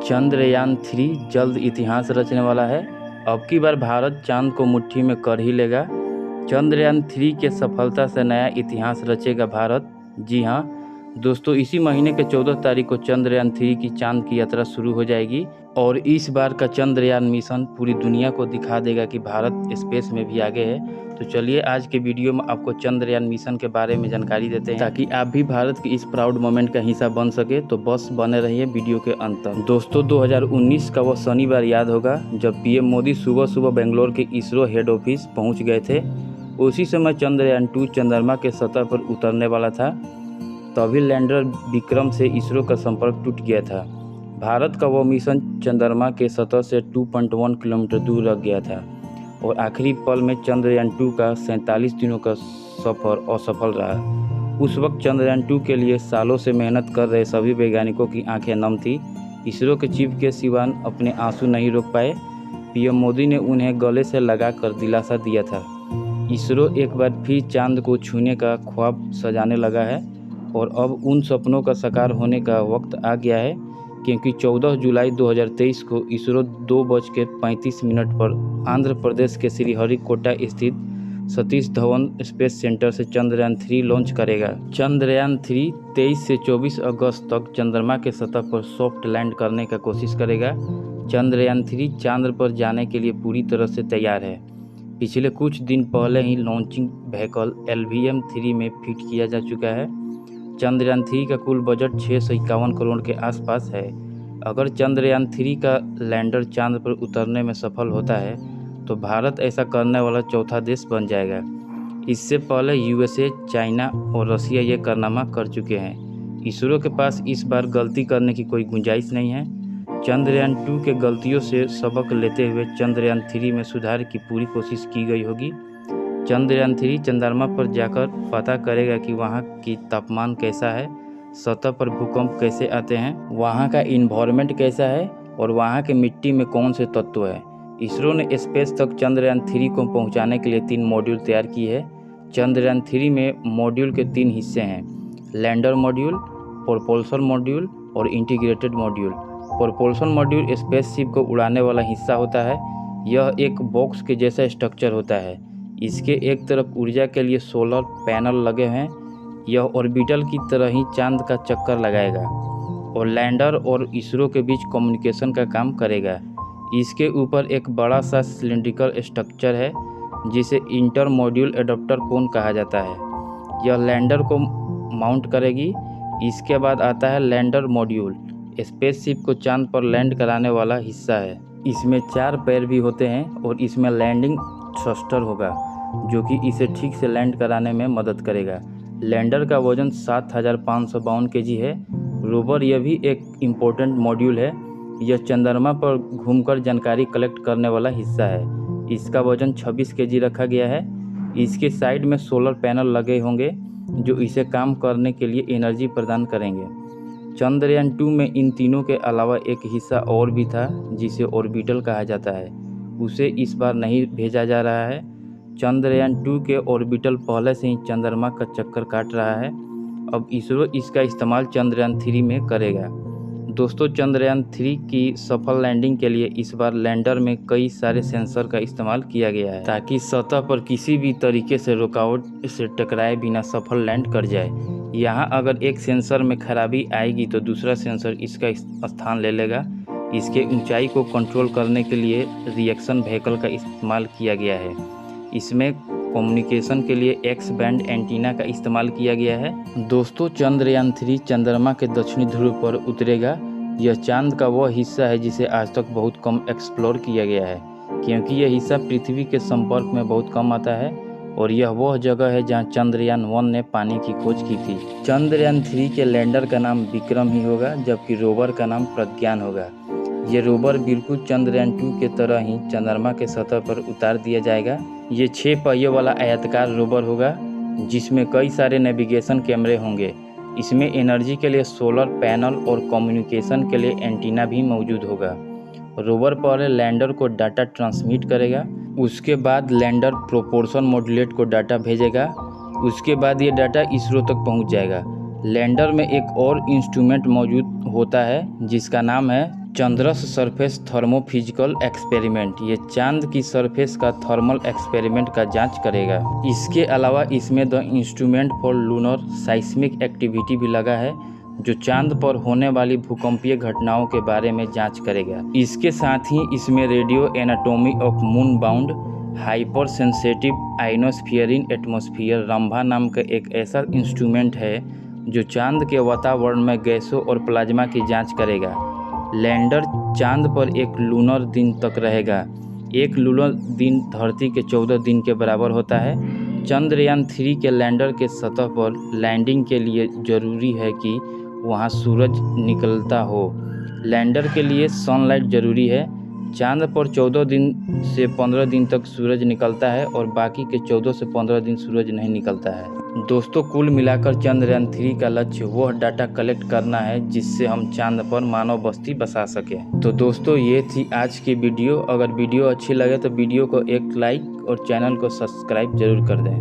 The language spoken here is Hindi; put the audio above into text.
चंद्रयान 3 जल्द इतिहास रचने वाला है। अब की बार भारत चांद को मुट्ठी में कर ही लेगा। चंद्रयान 3 के सफलता से नया इतिहास रचेगा भारत। जी हाँ दोस्तों, इसी महीने के 14 तारीख को चंद्रयान 3 की चांद की यात्रा शुरू हो जाएगी और इस बार का चंद्रयान मिशन पूरी दुनिया को दिखा देगा कि भारत स्पेस में भी आगे है। तो चलिए आज के वीडियो में आपको चंद्रयान मिशन के बारे में जानकारी देते हैं ताकि आप भी भारत के इस प्राउड मोमेंट का हिस्सा बन सके। तो बस बने रहिए वीडियो के अंत तक। दोस्तों 2019 का वो शनिवार याद होगा जब पीएम मोदी सुबह सुबह बेंगलोर के इसरो हेड ऑफिस पहुंच गए थे। उसी समय चंद्रयान 2 चंद्रमा के सतह पर उतरने वाला था। तभी लैंडर विक्रम से इसरो का संपर्क टूट गया था। भारत का वो मिशन चंद्रमा के सतह से 2.1 किलोमीटर दूर रह गया था और आखिरी पल में चंद्रयान 2 का 47 दिनों का सफर असफल रहा। उस वक्त चंद्रयान 2 के लिए सालों से मेहनत कर रहे सभी वैज्ञानिकों की आंखें नम थी। इसरो के चीफ के सिवान अपने आंसू नहीं रोक पाए। पीएम मोदी ने उन्हें गले से लगाकर दिलासा दिया था। इसरो एक बार फिर चांद को छूने का ख्वाब सजाने लगा है और अब उन सपनों का साकार होने का वक्त आ गया है, क्योंकि 14 जुलाई 2023 को इसरो 2:35 पर आंध्र प्रदेश के श्रीहरिकोटा स्थित सतीश धवन स्पेस सेंटर से चंद्रयान 3 लॉन्च करेगा। चंद्रयान 3 23 से 24 अगस्त तक चंद्रमा के सतह पर सॉफ्ट लैंड करने का कोशिश करेगा। चंद्रयान 3 चांद पर जाने के लिए पूरी तरह से तैयार है। पिछले कुछ दिन पहले ही लॉन्चिंग व्हीकल LVM-3 में फिट किया जा चुका है। चंद्रयान 3 का कुल बजट 651 करोड़ के आसपास है। अगर चंद्रयान 3 का लैंडर चांद पर उतरने में सफल होता है तो भारत ऐसा करने वाला चौथा देश बन जाएगा। इससे पहले USA, चाइना और रसिया ये कारनामा कर चुके हैं। इसरो के पास इस बार गलती करने की कोई गुंजाइश नहीं है। चंद्रयान 2 के गलतियों से सबक लेते हुए चंद्रयान 3 में सुधार की पूरी कोशिश की गई होगी। चंद्रयान 3 चंद्रमा पर जाकर पता करेगा कि वहाँ की तापमान कैसा है, सतह पर भूकंप कैसे आते हैं, वहाँ का इन्वायरमेंट कैसा है और वहाँ के मिट्टी में कौन से तत्व है। इसरो ने स्पेस तक चंद्रयान 3 को पहुँचाने के लिए 3 मॉड्यूल तैयार की है। चंद्रयान 3 में मॉड्यूल के 3 हिस्से हैं: लैंडर मॉड्यूल, प्रोपल्शन मॉड्यूल और integrated module. Propulsion module spaceship को उड़ाने वाला हिस्सा होता है। यह एक बॉक्स के जैसा स्ट्रक्चर होता है। इसके एक तरफ ऊर्जा के लिए सोलर पैनल लगे हैं। यह ऑर्बिटल की तरह ही चांद का चक्कर लगाएगा और लैंडर और इसरो के बीच कम्युनिकेशन का काम करेगा। इसके ऊपर एक बड़ा सा सिलिंड्रिकल स्ट्रक्चर है जिसे इंटर मॉड्यूल एडाप्टर कोन कहा जाता है। यह लैंडर को माउंट करेगी। इसके बाद आता है लैंडर मॉड्यूल। स्पेसशिप को चांद पर लैंड कराने वाला हिस्सा है। इसमें 4 पैर भी होते हैं और इसमें लैंडिंग थ्रस्टर होगा जो कि इसे ठीक से लैंड कराने में मदद करेगा। लैंडर का वजन 7552 kg है। रोवर यह भी एक इम्पोर्टेंट मॉड्यूल है। यह चंद्रमा पर घूमकर जानकारी कलेक्ट करने वाला हिस्सा है। इसका वजन 26 kg रखा गया है। इसके साइड में सोलर पैनल लगे होंगे जो इसे काम करने के लिए एनर्जी प्रदान करेंगे। चंद्रयान 2 में इन तीनों के अलावा एक हिस्सा और भी था जिसे ऑर्बिटल कहा जाता है। उसे इस बार नहीं भेजा जा रहा है। चंद्रयान 2 के ऑर्बिटल पहले से ही चंद्रमा का चक्कर काट रहा है। अब इसरो इसका इस्तेमाल चंद्रयान 3 में करेगा। दोस्तों चंद्रयान 3 की सफल लैंडिंग के लिए इस बार लैंडर में कई सारे सेंसर का इस्तेमाल किया गया है ताकि सतह पर किसी भी तरीके से रुकावट से टकराए बिना सफल लैंड कर जाए। यहाँ अगर एक सेंसर में खराबी आएगी तो दूसरा सेंसर इसका स्थान ले लेगा। इसके ऊंचाई को कंट्रोल करने के लिए रिएक्शन व्हीकल का इस्तेमाल किया गया है। इसमें कम्युनिकेशन के लिए एक्स बैंड एंटीना का इस्तेमाल किया गया है। दोस्तों चंद्रयान 3 चंद्रमा के दक्षिणी ध्रुव पर उतरेगा। यह चांद का वह हिस्सा है जिसे आज तक बहुत कम एक्सप्लोर किया गया है, क्योंकि यह हिस्सा पृथ्वी के संपर्क में बहुत कम आता है और यह वह जगह है जहां चंद्रयान 1 ने पानी की खोज की थी। चंद्रयान 3 के लैंडर का नाम विक्रम ही होगा जबकि रोवर का नाम प्रज्ञान होगा। ये रोवर बिल्कुल चंद्रयान 2 के तरह ही चंद्रमा के सतह पर उतार दिया जाएगा। ये 6 पहियों वाला आयताकार रोवर होगा जिसमें कई सारे नेविगेशन कैमरे होंगे। इसमें एनर्जी के लिए सोलर पैनल और कम्युनिकेशन के लिए एंटीना भी मौजूद होगा। रोवर पहले लैंडर को डाटा ट्रांसमिट करेगा। उसके बाद लैंडर प्रोपोर्शन मॉड्यूलेट को डाटा भेजेगा। उसके बाद ये डाटा इसरो तक पहुंच जाएगा। लैंडर में एक और इंस्ट्रूमेंट मौजूद होता है जिसका नाम है चंद्रस सरफेस थर्मोफिजिकल एक्सपेरिमेंट, ये चांद की सरफेस का थर्मल एक्सपेरिमेंट का जांच करेगा। इसके अलावा इसमें the instrument for lunar साइस्मिक activity भी लगा है, जो चांद पर होने वाली भूकंपीय घटनाओं के बारे में जांच करेगा। इसके साथ ही इसमें radio anatomy of moon bound hyper sensitive ionosphere and atmosphere Rambha नाम का एक ऐसा इंस्ट्रूमेंट है जो चांद के वातावरण में गैसों और प्लाज्मा की जांच करेगा। लैंडर चांद पर एक लूनर दिन तक रहेगा। एक लूनर दिन धरती के 14 दिन के बराबर होता है। चंद्रयान 3 के लैंडर के सतह पर लैंडिंग के लिए जरूरी है कि वहां सूरज निकलता हो। लैंडर के लिए सनलाइट जरूरी है। चांद पर 14 दिन से 15 दिन तक सूरज निकलता है और बाकी के 14 से 15 दिन सूरज नहीं निकलता है। दोस्तों, कुल मिलाकर चंद्रयान 3 का लक्ष्य वह डाटा कलेक्ट करना है जिससे हम चांद पर मानव बस्ती बसा सके। तो दोस्तों, ये थी आज की वीडियो। अगर वीडियो अच्छी लगे तो वीडियो को एक लाइक और चैनल को सब्सक्राइब जरूर कर दें।